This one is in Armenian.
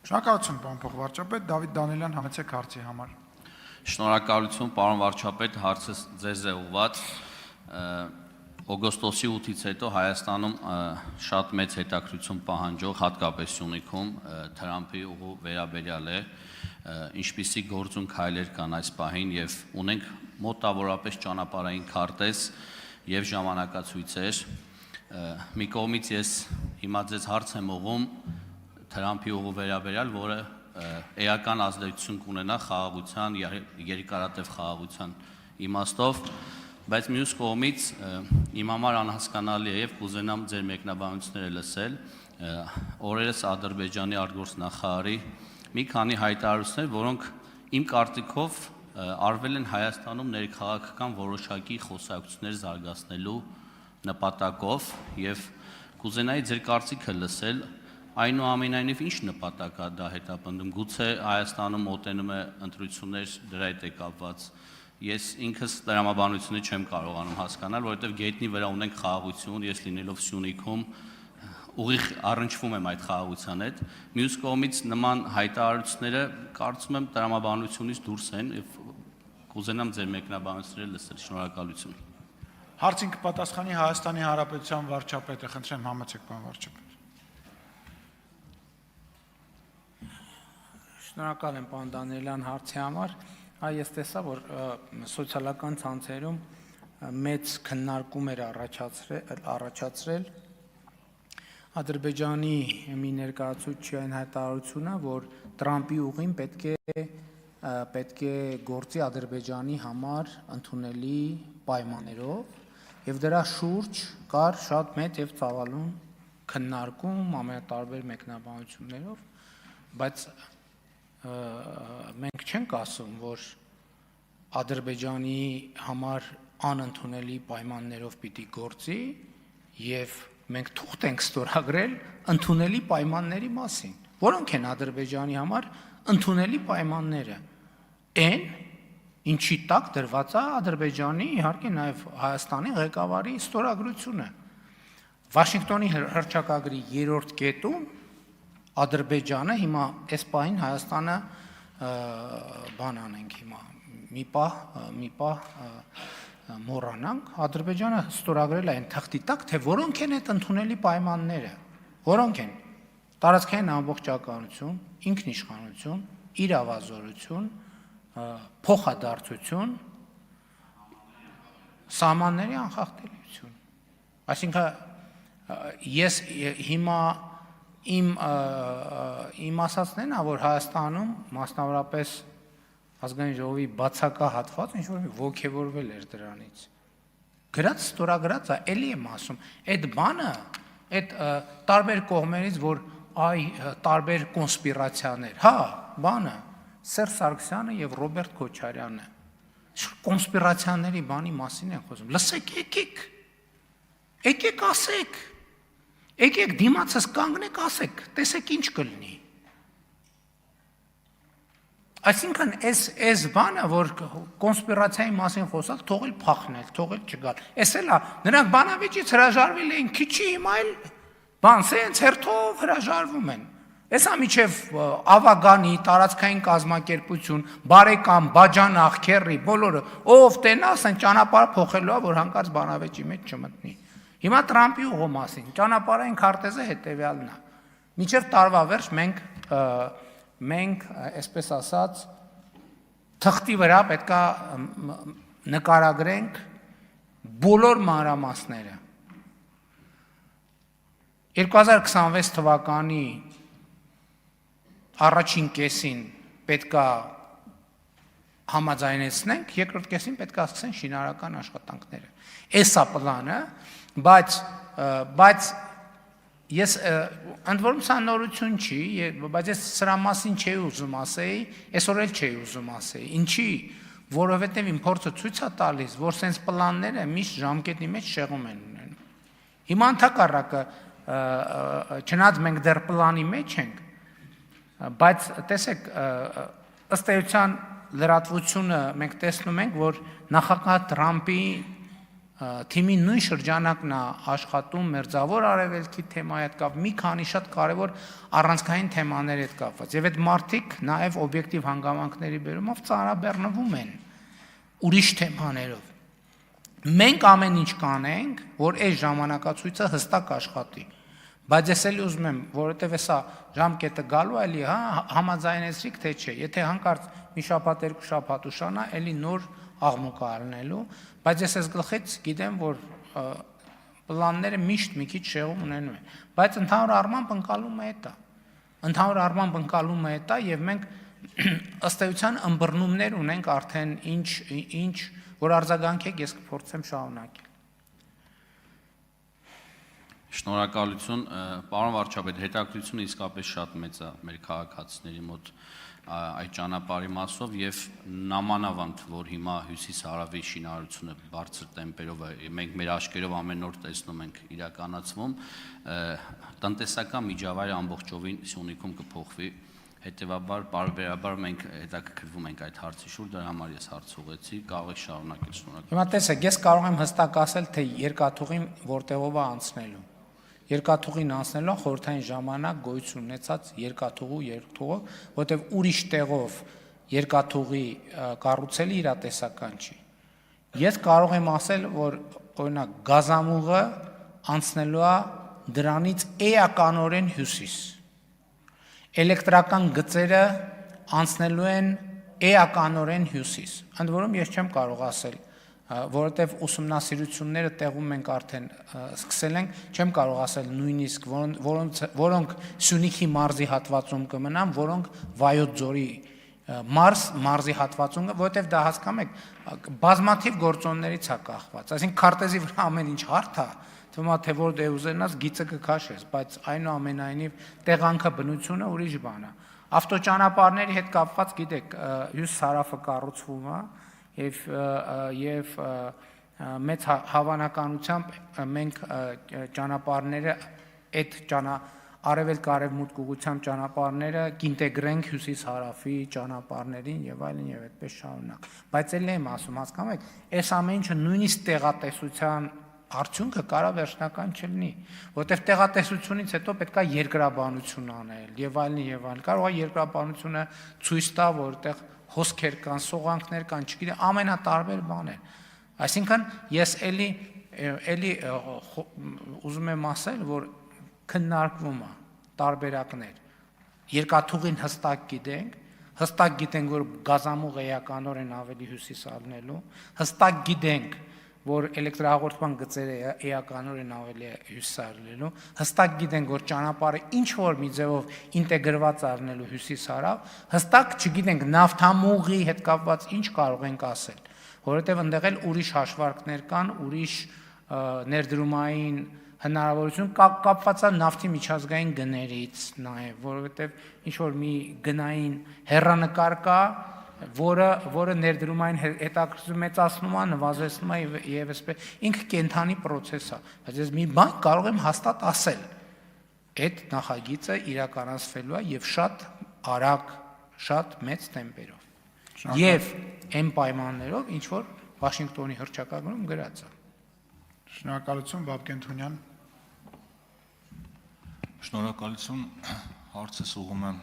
Շնորհակալություն, պարոն փոխվարչապետ, Դավիթ Դանիելյան, համեցեք հարցի համար։ Շնորհակալություն, պարոն վարչապետ, հարցը ձեզ է ուղղված։ Օգոստոսի 8-ից հետո Հայաստանում շատ մեծ հետաքրքրություն պահանջող, հատկապես Սյունիքում Թրամփի ուղու վերաբերյալ է, ինչպիսի գործուն քայլեր կան այս պահին եւ ունենք մոտավորապես ճանապարհային քարտեզ եւ ժամանակացույցեր։ Մի կողմից ես հիմա ձեզ հարց եմ ուղղում Թրամփի ուղու վերաբերյալ, որը էական ազդեցություն կունենա խաղաղության, երկարատև խաղաղության իմաստով, բայց մյուս կողմից իմ համար անհասկանալի է եւ կուզենամ ձեր մեկնաբանությունները լսել օրերս Ադրբեջանի արտգործնախարարի մի քանի հայտարարություններ, որոնք իմ կարծիքով արվել են Հայաստանում ներքաղաքական որոշակի խոսակցություններ զարգացնելու նպատակով եւ կուզենայի ձեր կարծիքը լսել այնուամենայնիվ ինչ նպատակ է դա հետապնդում, գուցե Հայաստանում մոտենում է ընտրություններ դրա հետ է կապված։ Ես ինքս տրամաբանությունը չեմ կարողանում հասկանալ, որովհետև գետնի վրա ունենք խաղաղություն, ես լինելով Սյունիքում ուղիղ առնչվում եմ այդ խաղաղության հետ։ Մյուս կողմից նման հայտարարությունները կարծում եմ տրամաբանությունից դուրս են եւ կուզենամ ձեր մեկնաբանությունները լսել։ Շնորհակալություն։ Հարցին կպատասխանի Հայաստանի Հանրապետության վարչապետը, խնդրեմ համեցեք, պարոն վարչապետ։ Շնորհակալ եմ պարոն Դանիելյան հարցի համար։ Ես տեսա, որ սոցիալական ցանցերում մեծ քննարկում էր առաջացրել Ադրբեջանի մի ներկայացուցչի այն հայտարարությունը, որ Տրամփի ուղին պետք է գործի Ադրբեջանի համար ընդունելի պայմաններով, եւ դրա շուրջ կար շատ մեծ եւ ծավալուն քննարկում ամենատարբեր մեկնաբանություններով, բայց մենք չենք ասում, որ Ադրբեջանի համար անընդունելի պայմաններով պիտի գործի եւ մենք թուղթ ենք ստորագրել ընդունելի պայմանների մասին։ Որոնք են Ադրբեջանի համար ընդունելի պայմանները։ Այն, ինչի տակ դրված է Ադրբեջանի, իհարկե նաեւ Հայաստանի ղեկավարի ստորագրությունը։ Վաշինգտոնի հռչակագրի 3-րդ կետում Ադրբեջանը հիմա այս պահին Հայաստանը բան անենք հիմա մի պահ մոռանանք, Ադրբեջանը ստորագրել է այն թղթի տակ, թե որոնք են այդ ընդունելի պայմանները, որոնք են տարածքային ամբողջականություն, ինքնիշխանություն, իրավազորություն, փոխադարձություն, սահմանների անխախտելիություն։ Այսինքն ես հիմա իմ ասածն է, որ Հայաստանում մասնավորապես ազգային ժողովի բացակա հատված ինչ-որ ոգևորվել էր դրանից։ Գրած ստորագրած է, էլի եմ ասում, այդ բանը, այդ տարբեր կողմերից, որ տարբեր կոնսպիրացիաներ, բանը Սերժ Սարգսյանը եւ Ռոբերտ Քոչարյանը կոնսպիրացիաների բանի մասին են խոսում։ Լսեք, եկեք ասեք։ Եկեք դիմացս կանգնեք, ասեք, տեսեք ինչ կլինի։ Այսինքն այս բանը, որ կոնսպիրացիայի մասին խոսակ, թողել փախնել, թողել չգալ։ Էս էլ է, նրանք բանավեճից հրաժարվել էին, քիչի հիմա էլ բան սենց հերթով հրաժարվում են։ Էսա միջև ավագանի, տարածքային կազմակերպություն, բարեկամ, բաջանախ, քեռի, բոլորը, ով տենա, ասեն ճանապարհ փոխելու է, որ հանկարծ բանավեճի մեջ չմտնի։ Հիմա Տրամփի ուղու մասին, ճանապարհային քարտեզը հետևյալն է։ Մինչև տարվա վերջ մենք, այսպես ասած, թղթի վրա պետքա նկարագրենք բոլոր մանրամասները։ 2026 թվականի առաջին կեսին պետքա համաձայնեցնենք, երկրորդ կեսին պետքա սկսեն շինարարական աշխատանքները։ Էսա պլանը, բայց ես ընդ որում սա նորություն չի, բայց ես սրա մասին չէի ուզում ասեի, այսօր էլ չէի ուզում ասեի։ Ինչի, որովհետև իմ փորձը ցույց է տալիս, որ սենց պլանները միշտ ժամկետի մեջ շեղում են ունենում։ Հիմա ընդհակառակը, չնայած մենք դեռ պլանի մեջ ենք, բայց տեսեք, ըստ էության լրատվությունը մենք տեսնում ենք, որ նախագահ Տրամփի թիմի նույն շրջանակն է աշխատում մերձավոր արևելքի թեմայի հետ կապ, մի քանի շատ կարևոր առանցքային թեմաների հետ կապված։ Եվ այդ մարդիկ նաև օբյեկտիվ հանգամանքների բերումով ծանրաբեռնվում են ուրիշ թեմաներով։ Մենք ամեն ինչ կանենք, որ այս ժամանակացույցը հստակ աշխատի։ Բայց ես էլ ուզում եմ, որովհետև հեսա ժամկետը գալու էլի, հա, համաձայնեցրիք թե չէ։ Եթե հանկարծ մի շաբաթ, երկու շաբաթ ուշանա, էլի նոր աղմուկ առնելու, բայց ես այս գլխից գիտեմ, որ պլանները միշտ մի քիչ շեղում ունենում են, բայց ընդհանուր առմամբ ընկալումը է դա։ Ընդհանուր առմամբ ընկալումը է դա եւ մենք ըստ էության ըմբռնումներ ունենք արդեն ինչ որ արձագանքեք, ես կփորձեմ շարունակել։ Շնորհակալություն, պարոն վարչապետ, հետաքրքրությունը իսկապես շատ մեծ է մեր քաղաքացիների մոտ այդ ճանապարհի մասով եւ նամանավանդ, որ հիմա հյուսիս-հարավի շինարարությունը բարձր տեմպերով է, մենք մեր աչքերով ամեն օր տեսնում ենք իրականացվում, տնտեսական միջավայրը ամբողջովին Սյունիքում կփոխվի, հետեւաբար բարբերաբար մենք հետաքրքրվում ենք այդ հարցի շուրջ, դրա համար ես հարց ուղեցի, կարող եք շարունակել, շնորհակալ։ Հիմա տեսեք, ես կարող եմ հստակ ասել, թե երկաթուղին որտեղով է անցնելու։ Երկաթուղին անցնելու խորհրդային ժամանակ գոյություն ունեցած երկաթուղու, որտեղ ուրիշ տեղով երկաթուղի կառուցելը իրատեսական չի։ Ես կարող եմ ասել, որ օրինակ գազամուղը անցնելու է դրանից էականորեն հյուսիս։ Էլեկտրական գծերը անցնելու են էականորեն հյուսիս։ Ընդ որում ես չեմ կարող ասել, որովհետև ուսումնասիրությունները տեղում ենք արդեն սկսել ենք, չեմ կարող ասել նույնիսկ որոնք Սյունիքի մարզի հատվածում կմնան, որոնք Վայոց ձորի մարզի հատվածում, որովհետև դա հասկանում եք, բազմաթիվ գործոններից է կախված, այսինքն քարտեզի վրա ամեն ինչ հարթ է, թվում է թե որ դե ուզենաս գիծը կքաշես, բայց այնուամենայնիվ տեղանքը բնությունը ուրիշ բան է։ Ավտոճանապարհների հետ կապված գիտեք, հյուսիս-հարավը կառուցվում է եւ մեծ հավանականությամբ մենք ճանապարհները այդ արևելք-արևմուտք ուղղությամբ ճանապարհները կինտեգրենք հյուսիս-հարավի ճանապարհներին եւ այլն եւ այդպես շարունակ։ Բայց էլ եմ ասում, հասկանում եք, այս ամեն ինչը նույնիսկ տեղատեսության արդյունքը կարա վերջնական չլինի, որտեղ տեղատեսությունից հետո պետք է երկրաբանություն անել եւ այլն, կարող է երկրաբանությունը ցույց տա, որտեղ հոսքեր կան, սողանքներ կան, չգիտեմ, ամենատարբեր բաներ։ Այսինքն ես էլի ուզում եմ ասել, որ քննարկվում է տարբերակներ։ Երկաթուղին հստակ գիտենք, որ գազամուղը էականորեն ավելի հյուսիս առնելու, հստակ գիտենք, որ էլեկտրահաղորդման գծերը էականորեն ավելի հյուսիս առնելու, հստակ գիտենք, որ ճանապարհը ինչ որ մի ձևով ինտեգրված առնելու հյուսիս-հարավ, հստակ չգիտենք նավթամուղի հետ կապված ինչ կարող ենք ասել, որովհետև այնտեղ էլ ուրիշ հաշվարկներ կան, ուրիշ ներդրումային հնարավորություն կապված է նավթի միջազգային գներից նաև, որովհետև ինչ որ մի գնային հեռանկար կա, որը ներդրումային հետաքրքրություն մեծացնում է, նվազեցնում է եւ այսպես ինքը կենթանի process է, բայց ես մի բան կարող եմ հաստատ ասել, այդ նախագիծը իրականացվելու է եւ շատ արագ, շատ մեծ տեմպերով եւ այն պայմաններով, ինչ որ Վաշինգտոնի հռչակագրում գրած է։ Շնորհակալություն, Բաբկեն Թունյան։ Շնորհակալություն, հարցս ուղղում եմ